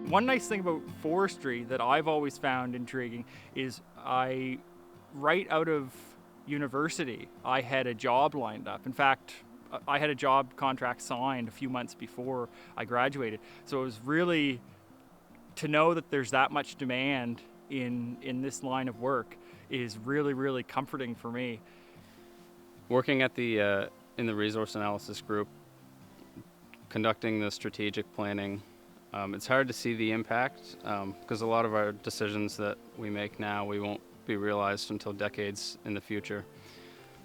One nice thing about forestry that I've always found intriguing is right out of university, I had a job lined up. In fact, I had a job contract signed a few months before I graduated. So it was really, to know that there's that much demand in this line of work is really, really comforting for me. Working at in the resource analysis group, conducting the strategic planning, it's hard to see the impact because a lot of our decisions that we make now, we won't be realized until decades in the future.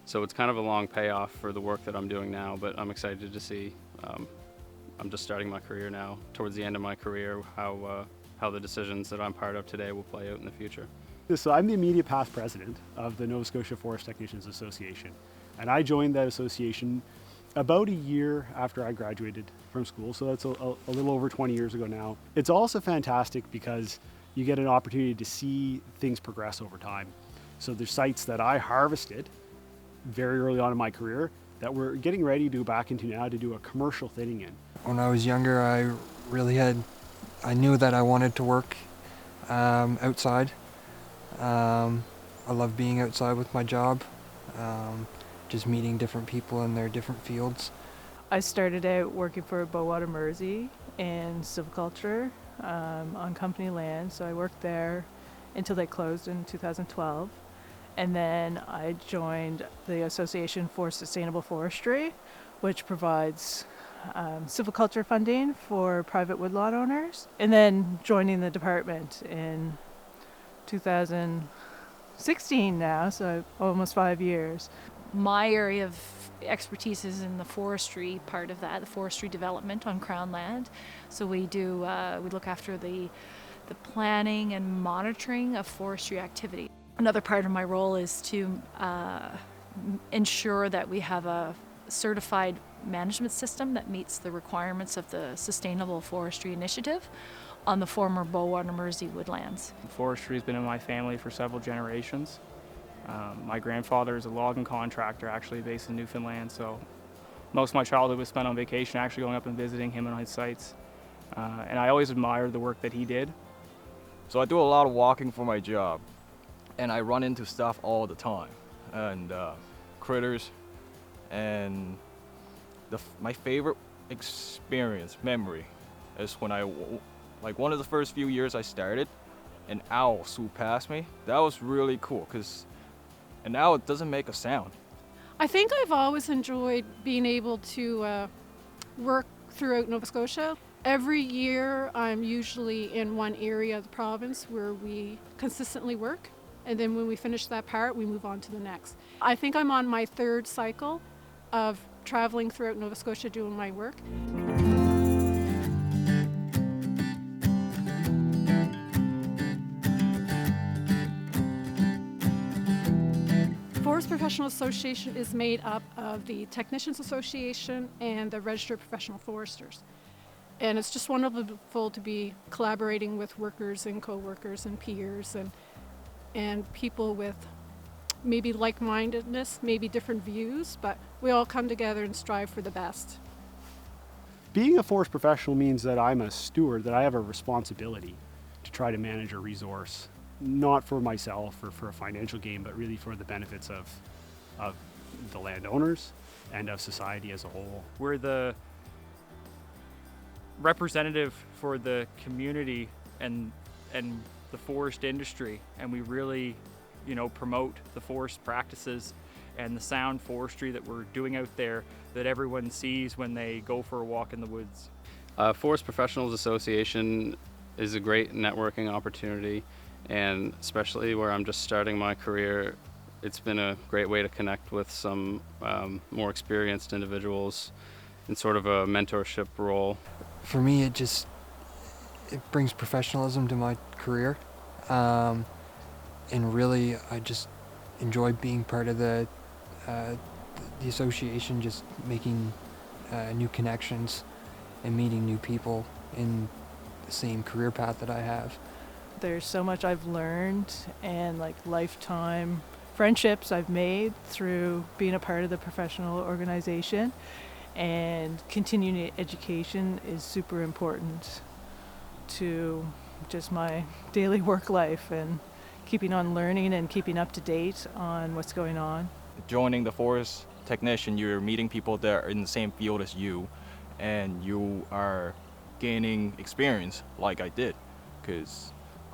So it's kind of a long payoff for the work that I'm doing now, but I'm excited to see. I'm just starting my career now, towards the end of my career, how the decisions that I'm part of today will play out in the future. So I'm the immediate past president of the Nova Scotia Forest Technicians Association, and I joined that association about a year after I graduated from school, so that's a little over 20 years ago now. It's also fantastic because you get an opportunity to see things progress over time. So there's sites that I harvested very early on in my career that we're getting ready to go back into now to do a commercial thinning in. When I was younger, I knew that I wanted to work outside. I love being outside with my job, just meeting different people in their different fields. I started out working for Bowater Mersey in silviculture on company land, so I worked there until they closed in 2012. And then I joined the Association for Sustainable Forestry, which provides silviculture funding for private woodlot owners. And then joining the department in 2016 now, so almost 5 years. My area of expertise is in the forestry part of that, the forestry development on Crown land. So we look after the planning and monitoring of forestry activity. Another part of my role is to ensure that we have a certified management system that meets the requirements of the Sustainable Forestry Initiative on the former Bowater Mersey woodlands. Forestry has been in my family for several generations. My grandfather is a logging contractor, actually based in Newfoundland, so most of my childhood was spent on vacation, actually going up and visiting him on his sites. And I always admired the work that he did. So I do a lot of walking for my job, and I run into stuff all the time, and critters. And my favorite memory is when one of the first few years I started, an owl swooped past me. That was really cool because an owl doesn't make a sound. I think I've always enjoyed being able to work throughout Nova Scotia. Every year I'm usually in one area of the province where we consistently work, and then when we finish that part we move on to the next. I think I'm on my third cycle of traveling throughout Nova Scotia doing my work. Forest Professional Association is made up of the Technicians Association and the Registered Professional Foresters. And it's just wonderful to be collaborating with workers and co-workers and peers and people with maybe like-mindedness, maybe different views, but we all come together and strive for the best. Being a forest professional means that I'm a steward, that I have a responsibility to try to manage a resource, not for myself or for a financial gain, but really for the benefits of the landowners and of society as a whole. We're the representative for the community and the forest industry, and we really promote the forest practices and the sound forestry that we're doing out there that everyone sees when they go for a walk in the woods. Forest Professionals Association is a great networking opportunity, and especially where I'm just starting my career, it's been a great way to connect with some more experienced individuals in sort of a mentorship role. For me, it brings professionalism to my career. And really, I just enjoy being part of the association, just making new connections and meeting new people in the same career path that I have. There's so much I've learned and lifetime friendships I've made through being a part of the professional organization, and continuing education is super important to just my daily work life and keeping on learning and keeping up to date on what's going on. Joining the forest technician, you're meeting people that are in the same field as you, and you are gaining experience like I did, because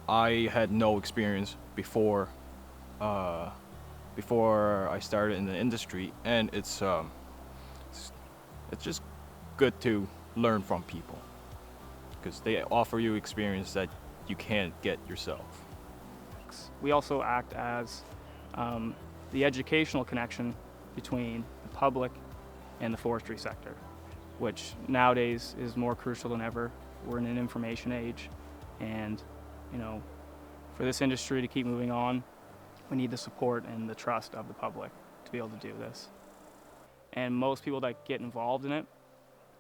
I had no experience before I started in the industry, and it's just good to learn from people because they offer you experience that you can't get yourself. We also act as the educational connection between the public and the forestry sector, which nowadays is more crucial than ever. We're in an information age, and for this industry to keep moving on, we need the support and the trust of the public to be able to do this. And most people that get involved in it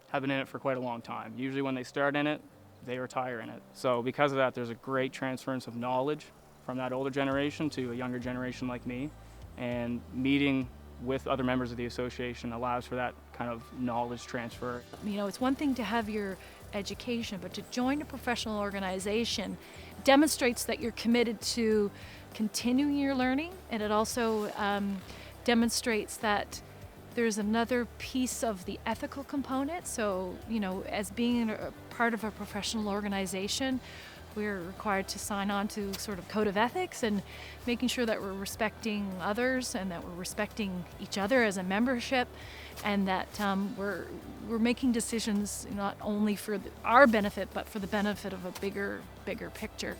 have been in it for quite a long time. Usually when they start in it, they retire in it. So because of that, there's a great transference of knowledge from that older generation to a younger generation like me, and meeting with other members of the association allows for that kind of knowledge transfer. It's one thing to have your education, but to join a professional organization demonstrates that you're committed to continuing your learning, and it also demonstrates that there's another piece of the ethical component. So, as being a part of a professional organization, we're required to sign on to sort of code of ethics and making sure that we're respecting others and that we're respecting each other as a membership, and that we're making decisions not only for our benefit but for the benefit of a bigger picture.